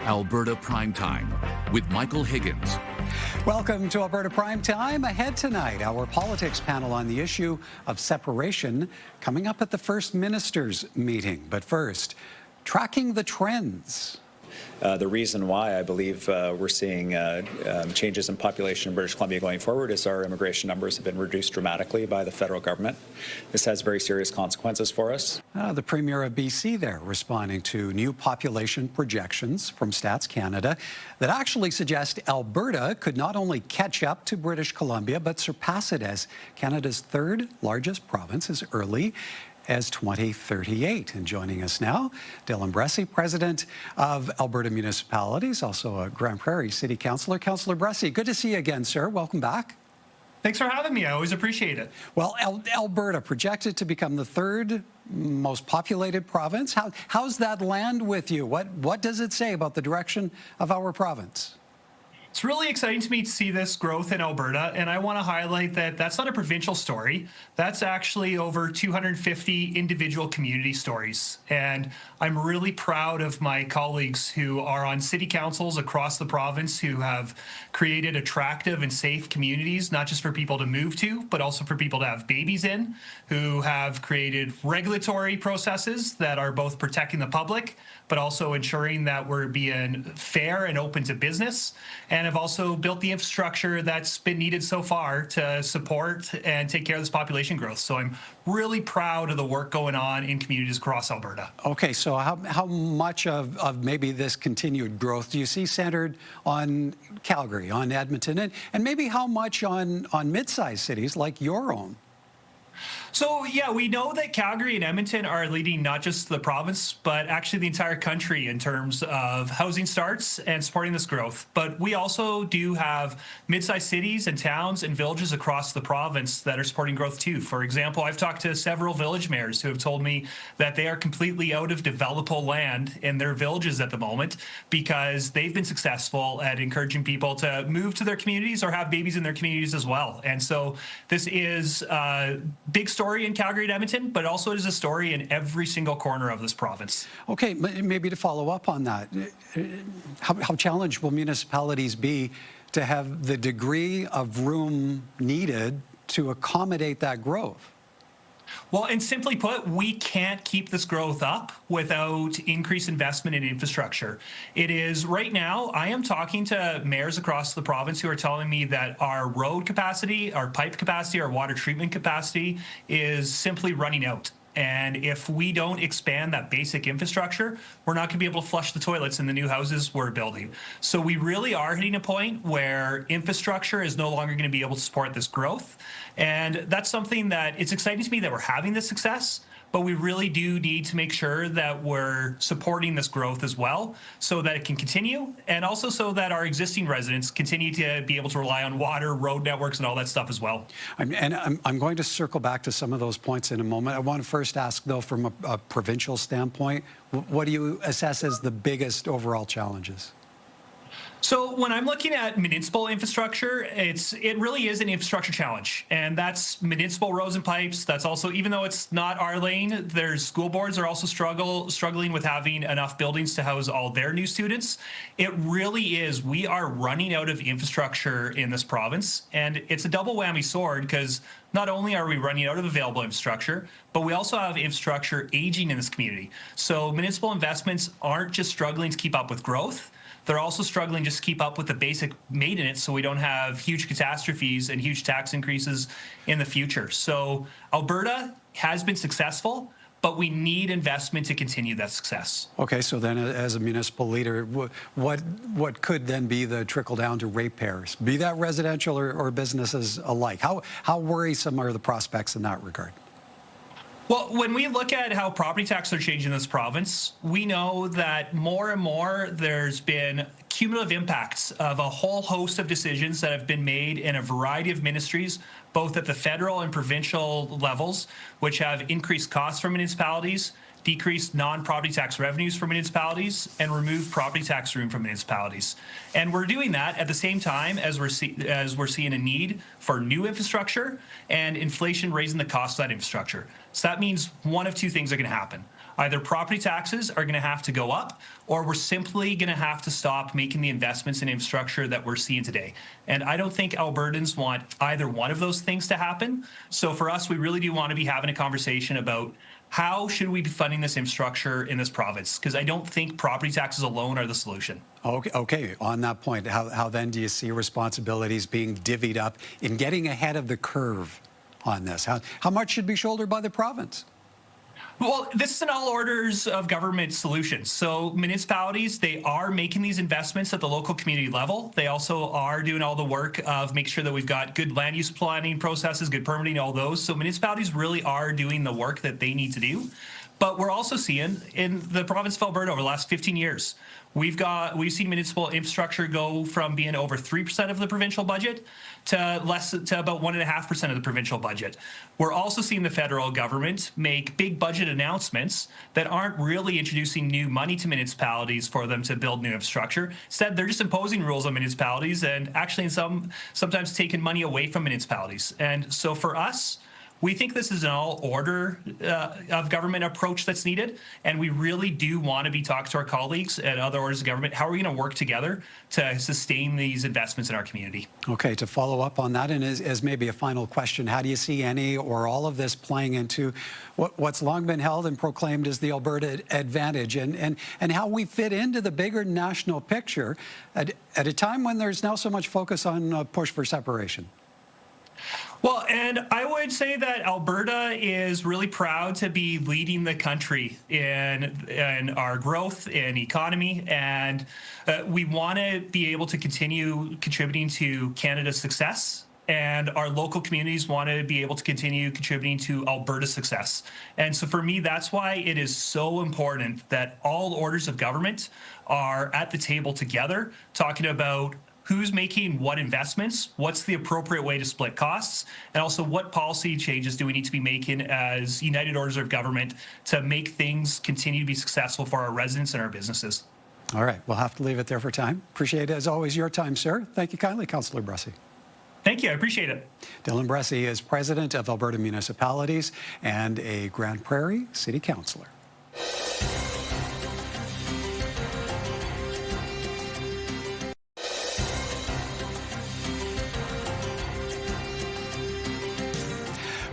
Alberta Primetime with Michael Higgins. Welcome to Alberta Primetime. Ahead tonight, our politics panel on the issue of separation coming up at the First Minister's meeting. But first, tracking the trends. The reason why I believe we're seeing changes in population in British Columbia going forward is our immigration numbers have been reduced dramatically by the federal government. This has very serious consequences for us. The Premier of BC there responding to new population projections from Stats Canada that actually suggest Alberta could not only catch up to British Columbia but surpass it as Canada's third largest province as early as 2038. And joining us now, Dylan Bressy, President of Alberta Municipalities, also a Grand Prairie City Councillor. Councillor Bressy, good to see you again, sir. Welcome back. Thanks for having me. I always appreciate it. Well, Alberta projected to become the third most populated province. How's that land with you? What does it say about the direction of our province? It's really exciting to me to see this growth in Alberta, and I want to highlight that that's not a provincial story. That's actually over 250 individual community stories. And I'm really proud of my colleagues who are on city councils across the province who have created attractive and safe communities, not just for people to move to, but also for people to have babies in, who have created regulatory processes that are both protecting the public, but also ensuring that we're being fair and open to business, and have also built the infrastructure that's been needed so far to support and take care of this population growth. So I'm really proud of the work going on in communities across Alberta. Okay, so how much of maybe this continued growth do you see centered on Calgary, on Edmonton, and maybe how much on mid-sized cities like your own? So, yeah, we know that Calgary and Edmonton are leading not just the province, but actually the entire country in terms of housing starts and supporting this growth. But we also do have mid-sized cities and towns and villages across the province that are supporting growth too. For example, I've talked to several village mayors who have told me that they are completely out of developable land in their villages at the moment because they've been successful at encouraging people to move to their communities or have babies in their communities as well. And so this is a big story in Calgary and Edmonton, but also it is a story in every single corner of this province. Okay, maybe to follow up on that, how challenged will municipalities be to have the degree of room needed to accommodate that growth? Well, and simply put, we can't keep this growth up without increased investment in infrastructure. It is right now, I am talking to mayors across the province who are telling me that our road capacity, our pipe capacity, our water treatment capacity is simply running out. And if we don't expand that basic infrastructure, we're not going to be able to flush the toilets in the new houses we're building. So we really are hitting a point where infrastructure is no longer going to be able to support this growth. And that's something that it's exciting to me that we're having this success, but we really do need to make sure that we're supporting this growth as well so that it can continue, and also so that our existing residents continue to be able to rely on water, road networks, and all that stuff as well. I'm going to circle back to some of those points in a moment. I want to first ask, though, from a provincial standpoint, what do you assess as the biggest overall challenges? So when I'm looking at municipal infrastructure, it really is an infrastructure challenge, and that's municipal roads and pipes. That's also, even though it's not our lane, there's school boards are also struggling with having enough buildings to house all their new students. It really is. We are running out of infrastructure in this province, and it's a double whammy sword because not only are we running out of available infrastructure, but we also have infrastructure aging in this community. So municipal investments aren't just struggling to keep up with growth. They're also struggling just to keep up with the basic maintenance so we don't have huge catastrophes and huge tax increases in the future. So Alberta has been successful, but we need investment to continue that success. Okay, so then as a municipal leader, what could then be the trickle down to ratepayers, be that residential or businesses alike? How worrisome are the prospects in that regard? Well, when we look at how property taxes are changing in this province, we know that more and more there's been cumulative impacts of a whole host of decisions that have been made in a variety of ministries, both at the federal and provincial levels, which have increased costs for municipalities, decreased non-property tax revenues for municipalities, and remove property tax room from municipalities. And we're doing that at the same time as we're seeing a need for new infrastructure and inflation raising the cost of that infrastructure. So that means one of two things are going to happen. Either property taxes are going to have to go up, or we're simply going to have to stop making the investments in infrastructure that we're seeing today. And I don't think Albertans want either one of those things to happen. So for us, we really do want to be having a conversation about how should we be funding this infrastructure in this province? Because I don't think property taxes alone are the solution. Okay. On that point, how then do you see responsibilities being divvied up in getting ahead of the curve on this? How much should be shouldered by the province? Well, this is an all orders of government solution. So municipalities, they are making these investments at the local community level. They also are doing all the work of making sure that we've got good land use planning processes, good permitting, all those. So municipalities really are doing the work that they need to do. But we're also seeing in the province of Alberta over the last 15 years, we've seen municipal infrastructure go from being over 3% of the provincial budget to about 1.5% of the provincial budget. We're also seeing the federal government make big budget announcements that aren't really introducing new money to municipalities for them to build new infrastructure. Instead, they're just imposing rules on municipalities and actually sometimes taking money away from municipalities. And so for us, we think this is an all-order of government approach that's needed, and we really do want to be talking to our colleagues at other orders of government. How are we going to work together to sustain these investments in our community? Okay, to follow up on that, and as maybe a final question, how do you see any or all of this playing into what's long been held and proclaimed as the Alberta advantage, and how we fit into the bigger national picture at a time when there's now so much focus on push for separation? Well, and I would say that Alberta is really proud to be leading the country in our growth in economy, and we want to be able to continue contributing to Canada's success, and our local communities want to be able to continue contributing to Alberta's success. And so for me, that's why it is so important that all orders of government are at the table together, talking about who's making what investments, what's the appropriate way to split costs, and also what policy changes do we need to be making as united orders of government to make things continue to be successful for our residents and our businesses. All right, we'll have to leave it there for time. Appreciate, as always, your time, sir. Thank you kindly, Councillor Bressy. Thank you, I appreciate it. Dylan Bressy is president of Alberta Municipalities and a Grand Prairie City Councillor.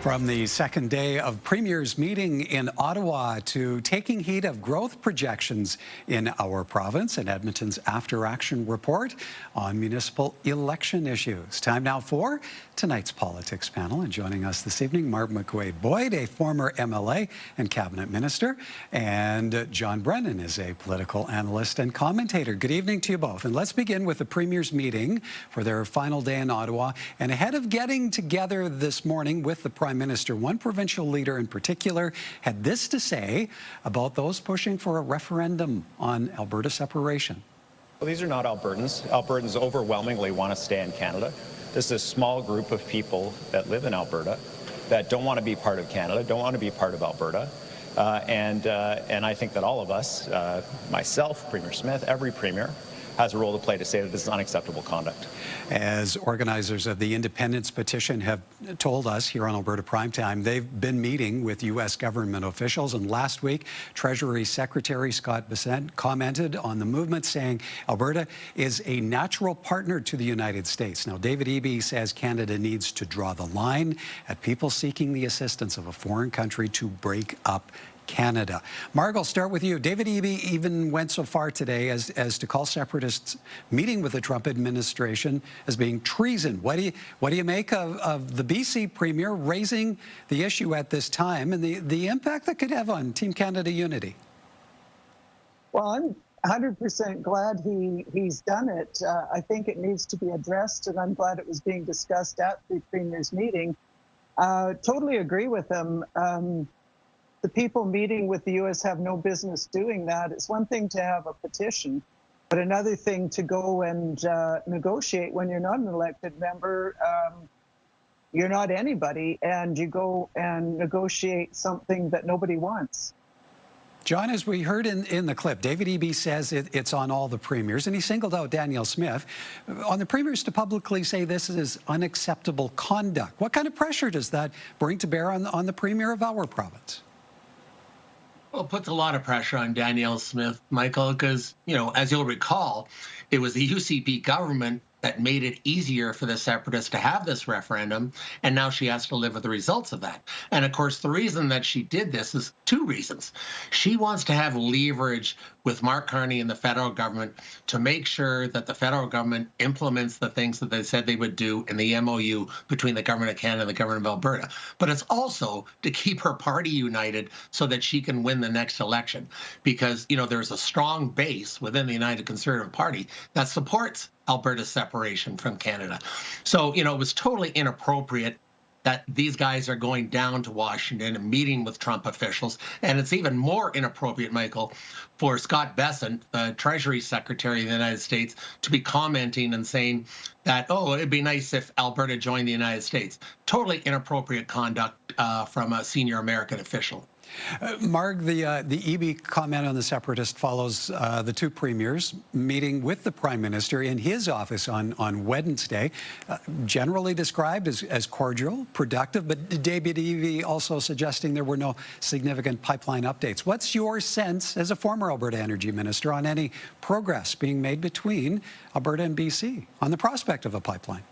From the second day of Premier's meeting in Ottawa to taking heed of growth projections in our province and Edmonton's after-action report on municipal election issues. Time now for tonight's politics panel. And joining us this evening, Mark McQuaid-Boyd, a former MLA and cabinet minister, and John Brennan is a political analyst and commentator. Good evening to you both. And let's begin with the Premier's meeting for their final day in Ottawa. And ahead of getting together this morning with the Prime Minister, one provincial leader in particular had this to say about those pushing for a referendum on Alberta separation. Well, these are not Albertans. Albertans overwhelmingly want to stay in Canada. This is a small group of people that live in Alberta that don't want to be part of Canada, don't want to be part of Alberta. And I think that all of us, myself, Premier Smith, every Premier, has a role to play to say that this is unacceptable conduct. As organizers of the independence petition have told us here on Alberta Primetime, they've been meeting with U.S. government officials, and last week Treasury Secretary Scott Bessent commented on the movement, saying Alberta is a natural partner to the United States. Now, David Eby says Canada needs to draw the line at people seeking the assistance of a foreign country to break up Canada. Mark, I'll start with you. David Eby even went so far today as to call separatists meeting with the Trump administration as being treason. What do you make of the BC Premier raising the issue at this time and the impact that could have on Team Canada unity? Well, I'm 100% glad he's done it. I think it needs to be addressed, and I'm glad it was being discussed at the Premier's meeting. Totally agree with him. The people meeting with the U.S. have no business doing that. It's one thing to have a petition, but another thing to go and negotiate when you're not an elected member. You're not anybody, and you go and negotiate something that nobody wants. John, as we heard in the clip, David Eby says it's on all the premiers, and he singled out Danielle Smith. On the premiers to publicly say this is unacceptable conduct, what kind of pressure does that bring to bear on the premier of our province? Well, it puts a lot of pressure on Danielle Smith, Michael, because, as you'll recall, it was the UCP government that made it easier for the separatists to have this referendum, and now she has to live with the results of that. And of course, the reason that she did this is two reasons. She wants to have leverage with Mark Carney and the federal government to make sure that the federal government implements the things that they said they would do in the MOU between the government of Canada and the government of Alberta. But it's also to keep her party united so that she can win the next election. Because, there's a strong base within the United Conservative Party that supports Alberta's separation from Canada. So, it was totally inappropriate that these guys are going down to Washington and meeting with Trump officials. And it's even more inappropriate, Michael, for Scott Bessent, the Treasury Secretary of the United States, to be commenting and saying that, oh, it'd be nice if Alberta joined the United States. Totally inappropriate conduct from a senior American official. Mark, the EB comment on the separatist follows the two premiers meeting with the Prime Minister in his office on Wednesday, generally described as cordial, productive, but David Eby also suggesting there were no significant pipeline updates. What's your sense as a former Alberta Energy Minister on any progress being made between Alberta and BC on the prospect of a pipeline?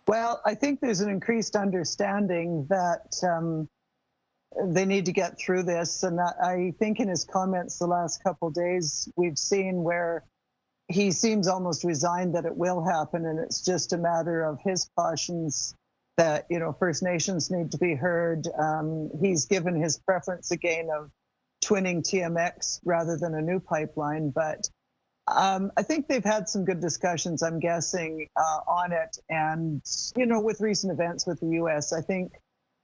Well, I think there's an increased understanding that they need to get through this. And I think in his comments the last couple of days, we've seen where he seems almost resigned that it will happen. And it's just a matter of his cautions that, First Nations need to be heard. He's given his preference again of twinning TMX rather than a new pipeline. But I think they've had some good discussions, I'm guessing, on it. And, with recent events with the U.S., I think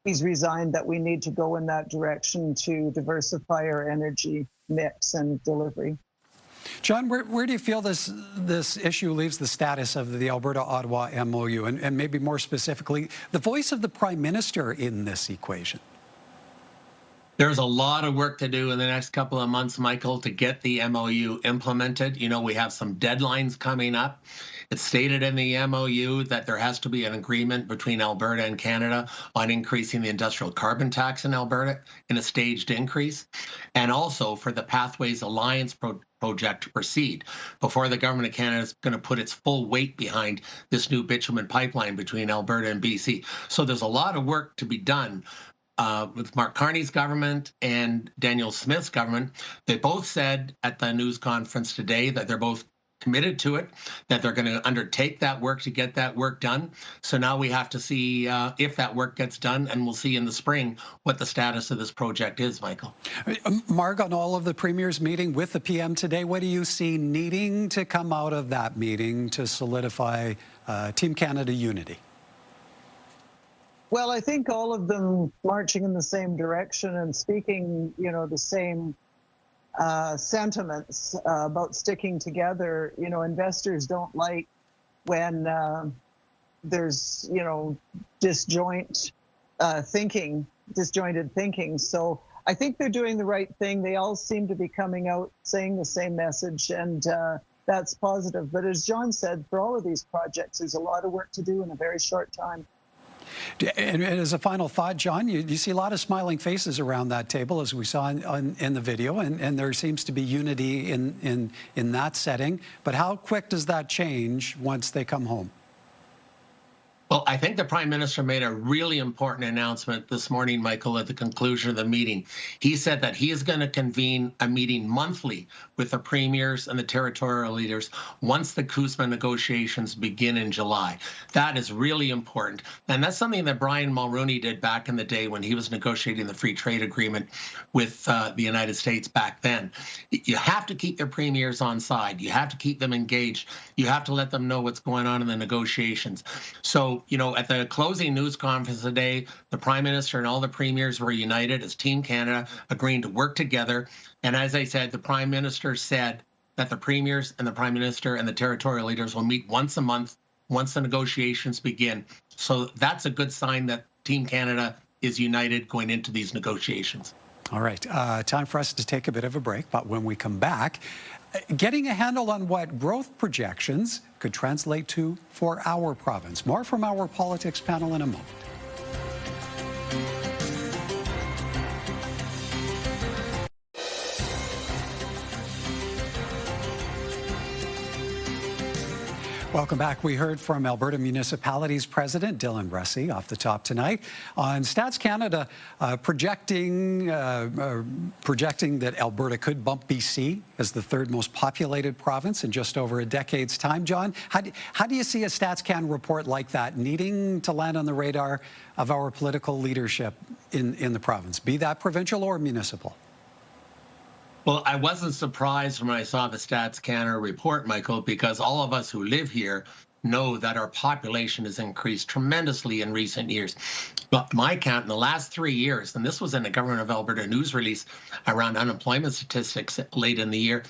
he's resigned that we need to go in that direction to diversify our energy mix and delivery. John, where do you feel this issue leaves the status of the Alberta-Ottawa MOU, and maybe more specifically, the voice of the Prime Minister in this equation? There's a lot of work to do in the next couple of months, Michael, to get the MOU implemented. We have some deadlines coming up. It's stated in the MOU that there has to be an agreement between Alberta and Canada on increasing the industrial carbon tax in Alberta in a staged increase, and also for the Pathways Alliance project to proceed before the government of Canada is going to put its full weight behind this new bitumen pipeline between Alberta and BC. So there's a lot of work to be done. With Mark Carney's government and Danielle Smith's government. They both said at the news conference today that they're both committed to it, that they're going to undertake that work to get that work done. So now we have to see if that work gets done, and we'll see in the spring what the status of this project is, Michael. Mark, on all of the premiers meeting with the PM today, what do you see needing to come out of that meeting to solidify Team Canada unity? Well, I think all of them marching in the same direction and speaking, the same sentiments about sticking together. Investors don't like when there's, disjointed thinking. So I think they're doing the right thing. They all seem to be coming out saying the same message, and that's positive. But as John said, for all of these projects, there's a lot of work to do in a very short time. And as a final thought, John, you see a lot of smiling faces around that table, as we saw in the video, and there seems to be unity in that setting. But how quick does that change once they come home? Well, I think the Prime Minister made a really important announcement this morning, Michael, at the conclusion of the meeting. He said that he is going to convene a meeting monthly with the premiers and the territorial leaders once the CUSMA negotiations begin in July. That is really important. And that's something that Brian Mulroney did back in the day when he was negotiating the free trade agreement with the United States back then. You have to keep your premiers on side. You have to keep them engaged. You have to let them know what's going on in the negotiations. So, at the closing news conference today, the Prime Minister and all the premiers were united as Team Canada, agreeing to work together. And as I said, the Prime Minister said that the premiers and the Prime Minister and the territorial leaders will meet once a month once the negotiations begin. So that's a good sign that Team Canada is united going into these negotiations. All right, time for us to take a bit of a break. But when we come back, getting a handle on what growth projections could translate to for our province. More from our politics panel in a moment. Welcome back. We heard from Alberta Municipalities President Dylan Bressy off the top tonight on Stats Canada projecting that Alberta could bump BC as the third most populated province in just over a decade's time. John, how do you see a Stats Can report like that needing to land on the radar of our political leadership in the province, be that provincial or municipal? Well, I wasn't surprised when I saw the Stats Canada report, Michael, because all of us who live here know that our population has increased tremendously in recent years. But my count in the last 3 years, and this was in a Government of Alberta news release around unemployment statistics late in the year,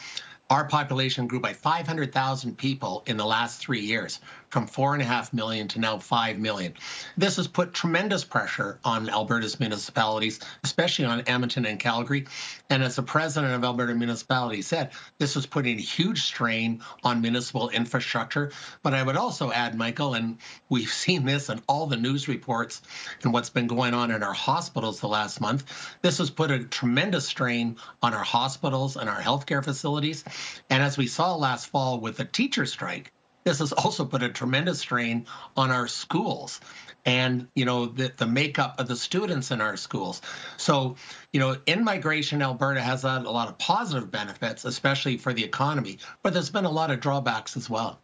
our population grew by 500,000 people in the last 3 years, from 4.5 million to now 5 million. This has put tremendous pressure on Alberta's municipalities, especially on Edmonton and Calgary. And as the president of Alberta Municipality said, this is putting a huge strain on municipal infrastructure. But I would also add, Michael, and we've seen this in all the news reports and what's been going on in our hospitals the last month, this has put a tremendous strain on our hospitals and our healthcare facilities. And as we saw last fall with the teacher strike, this has also put a tremendous strain on our schools and, the makeup of the students in our schools. So, in-migration, Alberta has had a lot of positive benefits, especially for the economy, but there's been a lot of drawbacks as well.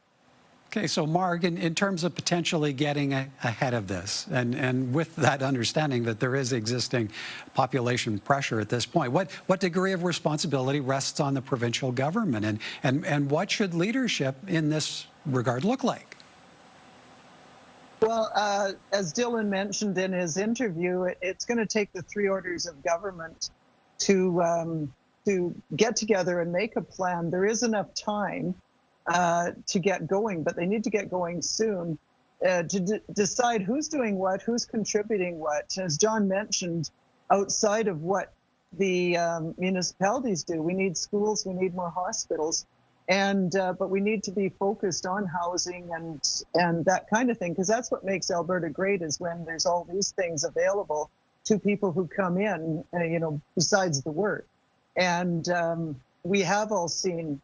Okay, so Mark, in terms of potentially getting ahead of this, and with that understanding that there is existing population pressure at this point, what degree of responsibility rests on the provincial government, and what should leadership in this regard look like? Well, as Dylan mentioned in his interview, it's going to take the three orders of government to get together and make a plan. There is enough time to get going, but they need to get going soon to decide who's doing what, who's contributing what. As John mentioned, outside of what the municipalities do, we need schools, we need more hospitals, and but we need to be focused on housing and that kind of thing, because that's what makes Alberta great, is when there's all these things available to people who come in, besides the work. And we have all seen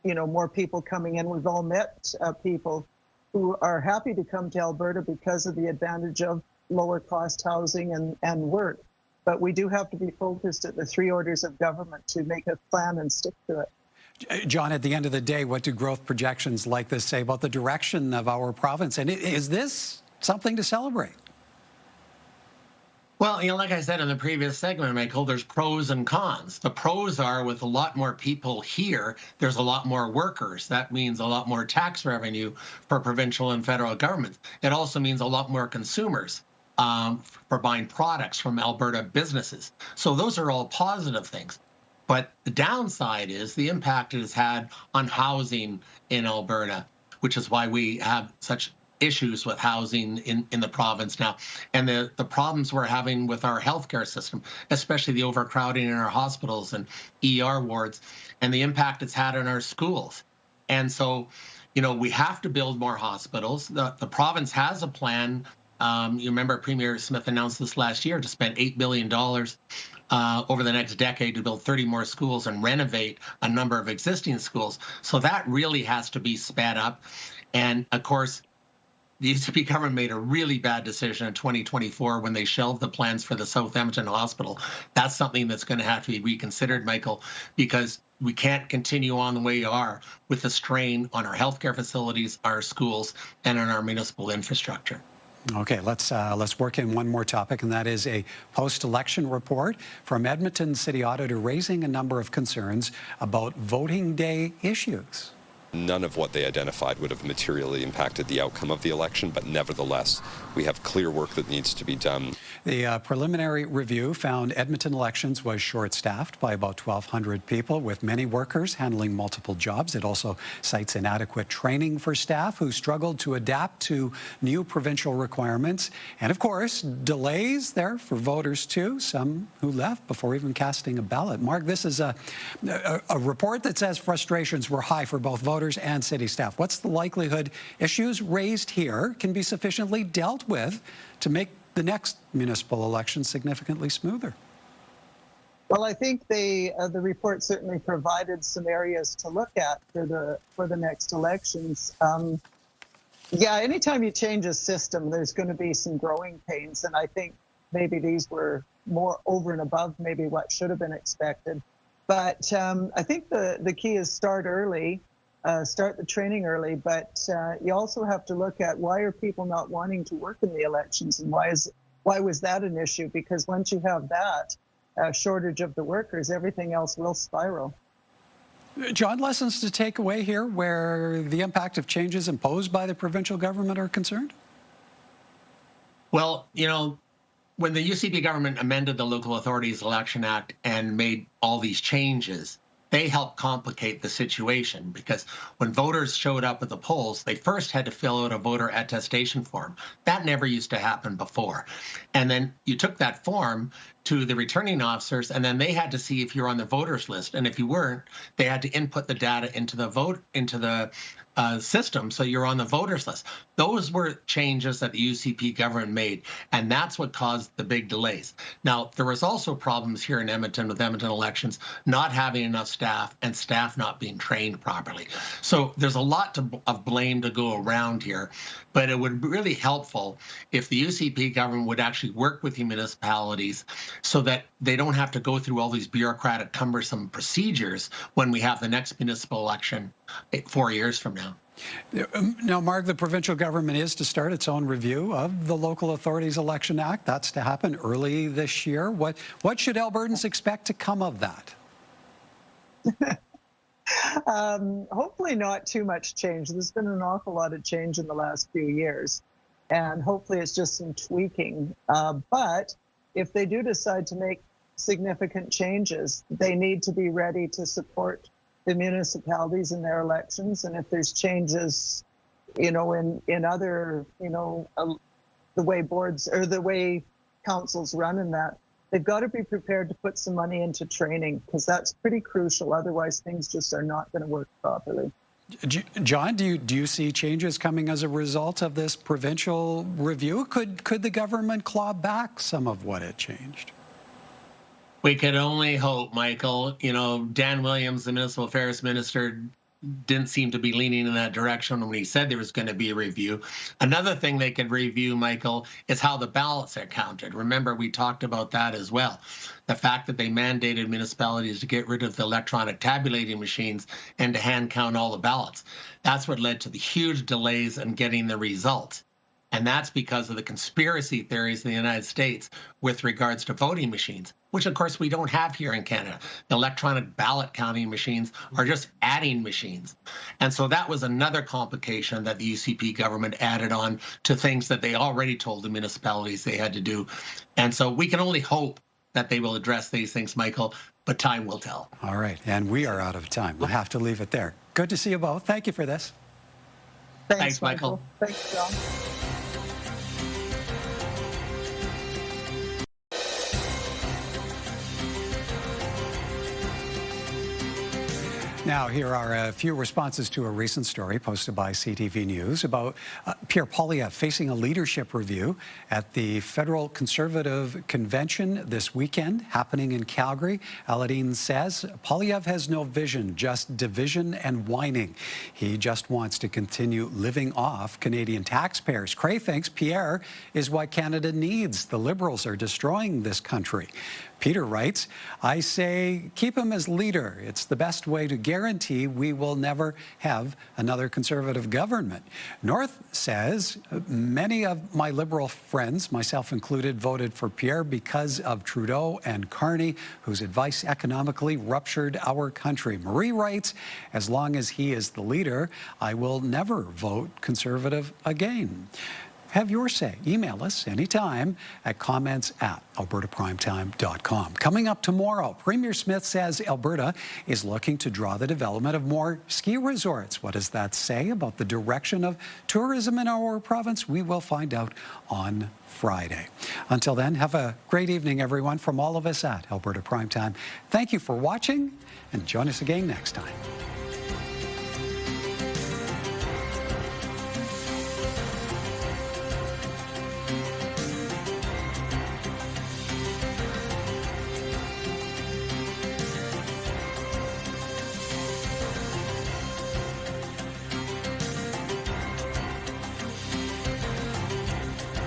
more people coming in. We've all met people who are happy to come to Alberta because of the advantage of lower cost housing and work. But we do have to be focused at the three orders of government to make a plan and stick to it. John, at the end of the day, what do growth projections like this say about the direction of our province? And is this something to celebrate? Well, like I said in the previous segment, Michael, there's pros and cons. The pros are, with a lot more people here, there's a lot more workers. That means a lot more tax revenue for provincial and federal governments. It also means a lot more consumers for buying products from Alberta businesses. So those are all positive things. But the downside is the impact it has had on housing in Alberta, which is why we have such issues with housing in the province now, and the problems we're having with our healthcare system, especially the overcrowding in our hospitals and ER wards, and the impact it's had on our schools. And so, we have to build more hospitals. The province has a plan. You remember Premier Smith announced this last year to spend $8 billion over the next decade to build 30 more schools and renovate a number of existing schools. So that really has to be sped up. And of course, the UCP government made a really bad decision in 2024 when they shelved the plans for the South Edmonton Hospital. That's something that's going to have to be reconsidered, Michael, because we can't continue on the way we are with the strain on our healthcare facilities, our schools, and on our municipal infrastructure. Okay, let's work in one more topic, and that is a post-election report from Edmonton City Auditor raising a number of concerns about voting day issues. None of what they identified would have materially impacted the outcome of the election, but nevertheless, we have clear work that needs to be done. The preliminary review found Edmonton elections was short-staffed by about 1,200 people, with many workers handling multiple jobs. It also cites inadequate training for staff who struggled to adapt to new provincial requirements. And of course, delays there for voters too, some who left before even casting a ballot. Mark, this is a report that says frustrations were high for both voters and city staff. What's the likelihood issues raised here can be sufficiently dealt with to make the next municipal election significantly smoother? Well, I think the report certainly provided some areas to look at for the next elections. Yeah, anytime you change a system, there's going to be some growing pains. And I think maybe these were more over and above maybe what should have been expected. But I think the key is start early, start the training early. But you also have to look at why are people not wanting to work in the elections, and why was that an issue? Because once you have that shortage of the workers, everything else will spiral. John, lessons to take away here where the impact of changes imposed by the provincial government are concerned? Well, you know, when the UCP government amended the Local Authorities Election Act and made all these changes, they helped complicate the situation, because when voters showed up at the polls, they first had to fill out a voter attestation form. That never used to happen before. And then you took that form to the returning officers, and then they had to see if you're on the voters list. And if you weren't, they had to input the data into the system, so you're on the voters list. Those were changes that the UCP government made, and that's what caused the big delays. Now, there was also problems here in Edmonton with Edmonton elections not having enough staff and staff not being trained properly. So there's a lot of blame to go around here, but it would be really helpful if the UCP government would actually work with the municipalities so that they don't have to go through all these bureaucratic, cumbersome procedures when we have the next municipal election 4 years from now. Now, Mark, the provincial government is to start its own review of the Local Authorities Election Act. That's to happen early this year. What should Albertans expect to come of that? Hopefully not too much change. There's been an awful lot of change in the last few years, and hopefully it's just some tweaking. But if they do decide to make significant changes, they need to be ready to support the municipalities in their elections. And if there's changes, you know, in other, you know, the way boards or the way councils run in that, they've got to be prepared to put some money into training, because that's pretty crucial. Otherwise, things just are not going to work properly. John, do you see changes coming as a result of this provincial review? Could the government claw back some of what it changed? We could only hope, Michael. You know, Dan Williams, the Municipal Affairs Minister, didn't seem to be leaning in that direction when he said there was going to be a review. Another thing they could review, Michael, is how the ballots are counted. Remember, we talked about that as well. The fact that they mandated municipalities to get rid of the electronic tabulating machines and to hand count all the ballots. That's what led to the huge delays in getting the results. And that's because of the conspiracy theories in the United States with regards to voting machines, which of course we don't have here in Canada. The electronic ballot counting machines are just adding machines. And so that was another complication that the UCP government added on to things that they already told the municipalities they had to do. And so we can only hope that they will address these things, Michael, but time will tell. All right, and we are out of time. We'll have to leave it there. Good to see you both. Thank you for this. Thanks, Michael. Thanks, John. Now, here are a few responses to a recent story posted by CTV News about Pierre Poilievre facing a leadership review at the Federal Conservative Convention this weekend, happening in Calgary. Aladine says Poilievre has no vision, just division and whining. He just wants to continue living off Canadian taxpayers. Cray thinks Pierre is what Canada needs. The Liberals are destroying this country. Peter writes, I say keep him as leader. It's the best way to guarantee we will never have another Conservative government. North says, many of my Liberal friends, myself included, voted for Pierre because of Trudeau and Carney, whose advice economically ruptured our country. Marie writes, as long as he is the leader, I will never vote Conservative again. Have your say. Email us anytime at comments@albertaprimetime.com. Coming up tomorrow, Premier Smith says Alberta is looking to draw the development of more ski resorts. What does that say about the direction of tourism in our province? We will find out on Friday. Until then, have a great evening, everyone, from all of us at Alberta Primetime. Thank you for watching, and join us again next time.